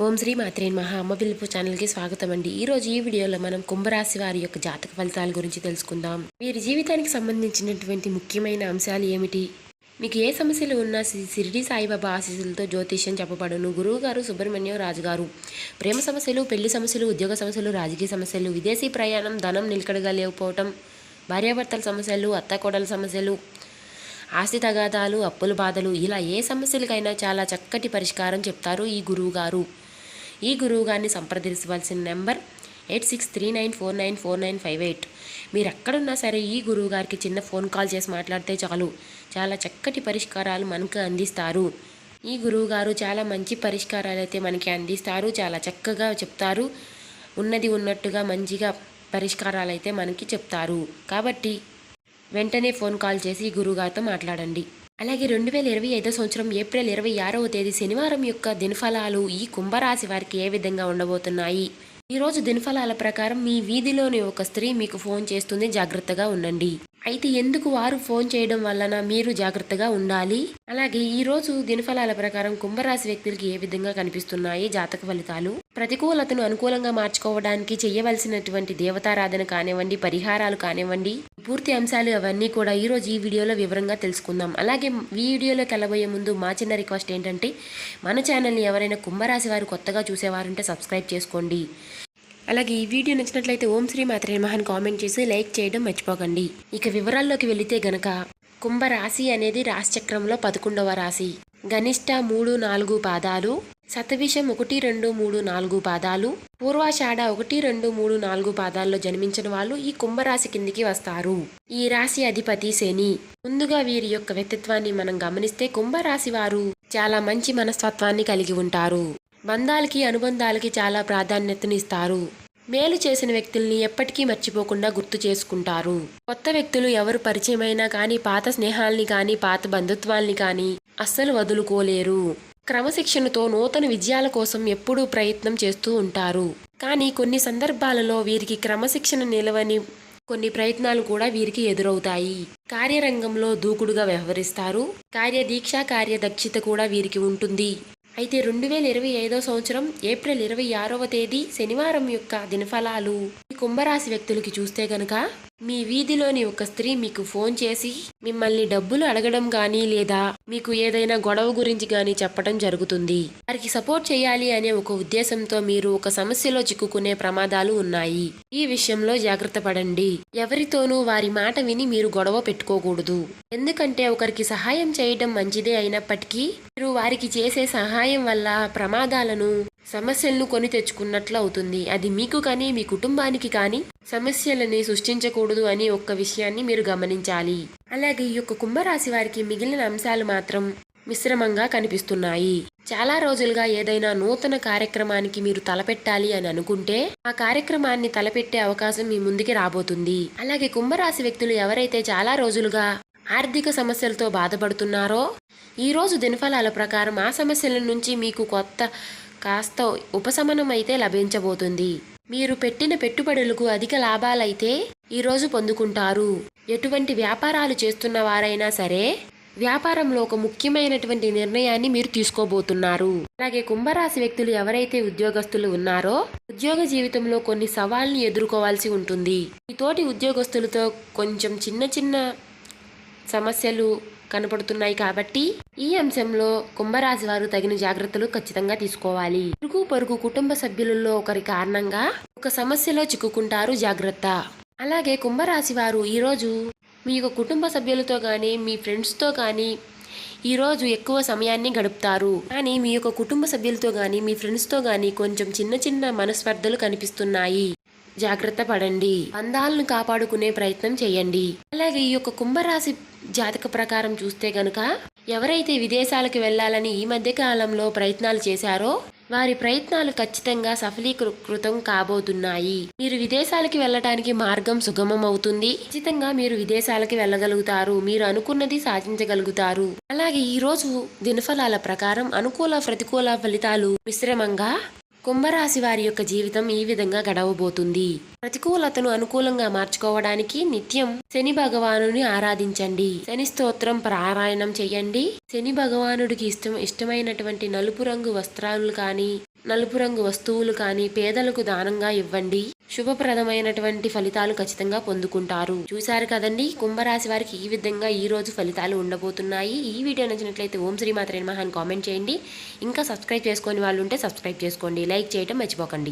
ఓం శ్రీ మాత్రే నమః. అమ్మ పిలుపు ఛానల్కి స్వాగతం అండి. ఈరోజు ఈ వీడియోలో మనం కుంభరాశి వారి యొక్క జాతక ఫలితాల గురించి తెలుసుకుందాం. వీరి జీవితానికి సంబంధించినటువంటి ముఖ్యమైన అంశాలు ఏమిటి, మీకు ఏ సమస్యలు ఉన్నా షిరిడి సాయిబాబా ఆశీస్సులతో జ్యోతిష్యం చెప్పబడును. గురువు గారు సుబ్రహ్మణ్యం రాజు గారు. ప్రేమ సమస్యలు, పెళ్లి సమస్యలు, ఉద్యోగ సమస్యలు, రాజకీయ సమస్యలు, విదేశీ ప్రయాణం, ధనం నిలకడగా లేకపోవటం, భార్యాభర్తల సమస్యలు, అత్తకోడల సమస్యలు, ఆస్తి తగాదాలు, అప్పుల బాధలు, ఇలా ఏ సమస్యలకైనా చాలా చక్కటి పరిష్కారం చెప్తారు ఈ గురువు గారు. ఈ గురువు గారిని సంప్రదించవలసిన నెంబర్ 8639494958. మీరు ఎక్కడున్నా సరే ఈ గురువు గారికి చిన్న ఫోన్ కాల్ చేసి మాట్లాడితే చాలు, చాలా చక్కటి పరిష్కారాలు మనకు అందిస్తారు. ఈ గురువు గారు చాలా మంచి పరిష్కారాలు అయితే మనకి అందిస్తారు. చాలా చక్కగా చెప్తారు. ఉన్నది ఉన్నట్టుగా మంచిగా పరిష్కారాలు అయితే మనకి చెప్తారు. కాబట్టి వెంటనే ఫోన్ కాల్ చేసి ఈ గురువుగారితో మాట్లాడండి. అలాగే 2025 సంవత్సరం ఏప్రిల్ 26వ తేదీ శనివారం యొక్క దినఫలాలు ఈ కుంభరాశి వారికి ఏ విధంగా ఉండబోతున్నాయి. ఈరోజు దినఫలాల ప్రకారం మీ వీధిలోని ఒక స్త్రీ మీకు ఫోన్ చేస్తుంది, జాగ్రత్తగా ఉండండి. అయితే ఎందుకు వారు ఫోన్ చేయడం వలన మీరు జాగ్రత్తగా ఉండాలి. అలాగే ఈరోజు దినఫలాల ప్రకారం కుంభరాశి వ్యక్తులకి ఏ విధంగా కనిపిస్తున్నాయి జాతక ఫలితాలు, ప్రతికూలతను అనుకూలంగా మార్చుకోవడానికి చేయవలసినటువంటి దేవతారాధన కానివ్వండి, పరిహారాలు కానివ్వండి, పూర్తి అంశాలు అవన్నీ కూడా ఈరోజు ఈ వీడియోలో వివరంగా తెలుసుకుందాం. అలాగే వీడియోలోకి వెళ్ళబోయే ముందు మా చిన్న రిక్వెస్ట్ ఏంటంటే, మన ఛానల్ని ఎవరైనా కుంభరాశి వారు కొత్తగా చూసేవారంటే సబ్స్క్రైబ్ చేసుకోండి. అలాగే ఈ వీడియో నచ్చినట్లయితే ఓం శ్రీ మాత్రే నమః అని కామెంట్ చేసి లైక్ చేయడం మర్చిపోకండి. ఇక వివరాల్లోకి వెళితే గనక కుంభరాశి అనేది రాశిచక్రంలో 11వ రాశి. గనిష్ట 3-4 పాదాలు, శతభిషం 1-2-3-4 పాదాలు, పూర్వాషాఢ 1-2-3-4 పాదాల్లో జన్మించిన వాళ్ళు ఈ కుంభరాశి కిందికి వస్తారు. ఈ రాశి అధిపతి శని. ముందుగా వీరి యొక్క వ్యక్తిత్వాన్ని మనం గమనిస్తే కుంభరాశి వారు చాలా మంచి మనస్తత్వాన్ని కలిగి ఉంటారు. బంధాలకి, అనుబంధాలకి చాలా ప్రాధాన్యతనిస్తారు. మేలు చేసిన వ్యక్తుల్ని ఎప్పటికీ మర్చిపోకుండా గుర్తు చేసుకుంటారు. కొత్త వ్యక్తులు ఎవరు పరిచయమైనా కానీ పాత స్నేహాల్ని కానీ పాత బంధుత్వాల్ని కానీ అస్సలు వదులుకోలేరు. క్రమశిక్షణతో నూతన విజయాల కోసం ఎప్పుడూ ప్రయత్నం చేస్తూ ఉంటారు. కానీ కొన్ని సందర్భాలలో వీరికి క్రమశిక్షణ నిలవని కొన్ని ప్రయత్నాలు కూడా వీరికి ఎదురవుతాయి. కార్యరంగంలో దూకుడుగా వ్యవహరిస్తారు. కార్యదీక్ష, కార్యదక్షత కూడా వీరికి ఉంటుంది. అయితే 2025 సంవత్సరం ఏప్రిల్ 26వ తేదీ శనివారం యొక్క దినఫలాలు ఈ కుంభరాశి వ్యక్తులకి చూస్తే గనక, మీ వీధిలోని ఒక స్త్రీ మీకు ఫోన్ చేసి మిమ్మల్ని డబ్బులు అడగడం కానీ లేదా మీకు ఏదైనా గొడవ గురించి కానీ చెప్పడం జరుగుతుంది. వారికి సపోర్ట్ చేయాలి అనే ఒక ఉద్దేశంతో మీరు ఒక సమస్యలో చిక్కుకునే ప్రమాదాలు ఉన్నాయి. ఈ విషయంలో జాగ్రత్త పడండి. ఎవరితోనూ వారి మాట విని మీరు గొడవ పెట్టుకోకూడదు. ఎందుకంటే ఒకరికి సహాయం చేయడం మంచిదే అయినప్పటికీ మీరు వారికి చేసే సహాయం వల్ల ప్రమాదాలను, సమస్యలను కొని తెచ్చుకున్నట్లు అవుతుంది. అది మీకు కానీ మీ కుటుంబానికి కానీ సమస్యలని సృష్టించకూడదు అని ఒక్క విషయాన్ని మీరు గమనించాలి. అలాగే ఈ యొక్క కుంభరాశి వారికి మిగిలిన అంశాలు మాత్రం మిశ్రమంగా కనిపిస్తున్నాయి. చాలా రోజులుగా ఏదైనా నూతన కార్యక్రమానికి మీరు తలపెట్టాలి అని అనుకుంటే ఆ కార్యక్రమాన్ని తలపెట్టే అవకాశం మీ ముందుకి రాబోతుంది. అలాగే కుంభరాశి వ్యక్తులు ఎవరైతే చాలా రోజులుగా ఆర్థిక సమస్యలతో బాధపడుతున్నారో ఈ రోజు దినఫలాల ప్రకారం ఆ సమస్యల నుంచి మీకు కాస్త ఉపశమనం అయితే లభించబోతుంది. మీరు పెట్టిన పెట్టుబడులకు అధిక లాభాలైతే ఈరోజు పొందుకుంటారు. ఎటువంటి వ్యాపారాలు చేస్తున్న వారైనా సరే వ్యాపారంలో ఒక ముఖ్యమైనటువంటి నిర్ణయాన్ని మీరు తీసుకోబోతున్నారు. అలాగే కుంభరాశి వ్యక్తులు ఎవరైతే ఉద్యోగస్తులు ఉన్నారో ఉద్యోగ జీవితంలో కొన్ని సవాళ్ళని ఎదుర్కోవాల్సి ఉంటుంది. ఈ తోటి ఉద్యోగస్తులతో కొంచెం చిన్న సమస్యలు కనపడుతున్నాయి. కాబట్టి ఈ అంశంలో కుంభరాశి వారు తగిన జాగ్రత్తలు ఖచ్చితంగా తీసుకోవాలి. పొరుగు కుటుంబ సభ్యులలో ఒకరి కారణంగా ఒక సమస్యలో చిక్కుకుంటారు, జాగ్రత్త. అలాగే కుంభరాశి వారు ఈరోజు మీ యొక్క కుటుంబ సభ్యులతో కానీ మీ ఫ్రెండ్స్తో కానీ ఈరోజు ఎక్కువ సమయాన్ని గడుపుతారు. కానీ మీ యొక్క కుటుంబ సభ్యులతో కానీ మీ ఫ్రెండ్స్తో కానీ కొంచెం చిన్న మనస్పర్ధలు కనిపిస్తున్నాయి, జాగ్రత్త పడండి. బంధాలను కాపాడుకునే ప్రయత్నం చేయండి. అలాగే ఈ యొక్క కుంభరాశి జాతక ప్రకారం చూస్తే గనుక ఎవరైతే విదేశాలకు వెళ్లాలని ఈ మధ్య కాలంలో ప్రయత్నాలు చేశారో వారి ప్రయత్నాలు ఖచ్చితంగా సఫలీకృతం కాబోతున్నాయి. మీరు విదేశాలకి వెళ్ళటానికి మార్గం సుగమం అవుతుంది. ఖచ్చితంగా మీరు విదేశాలకి వెళ్ళగలుగుతారు. మీరు అనుకున్నది సాధించగలుగుతారు. అలాగే ఈ రోజు దినఫలాల ప్రకారం అనుకూల ప్రతికూల ఫలితాలు మిశ్రమంగా కుంభరాశి వారి యొక్క జీవితం ఈ విధంగా గడవబోతుంది. ప్రతికూలతను అనుకూలంగా మార్చుకోవడానికి నిత్యం శని భగవానుని ఆరాధించండి. శని స్తోత్రం పారాయణం చేయండి. శని భగవానుడికి ఇష్టమైనటువంటి నలుపు రంగు వస్త్రాలు కానీ నలుపు రంగు వస్తువులు కానీ పేదలకు దానంగా ఇవ్వండి. శుభప్రదమైనటువంటి ఫలితాలు ఖచ్చితంగా పొందుకుంటారు. చూశారు కదండి, కుంభరాశి వారికి ఈ విధంగా ఈ రోజు ఫలితాలు ఉండబోతున్నాయి. ఈ వీడియో నచ్చినట్లయితే ఓం శ్రీ మాత్రే నమః అని కామెంట్ చేయండి. ఇంకా సబ్స్క్రైబ్ చేసుకొని వాళ్ళు ఉంటే సబ్స్క్రైబ్ చేసుకోండి. లైక్ చేయడం మర్చిపోకండి.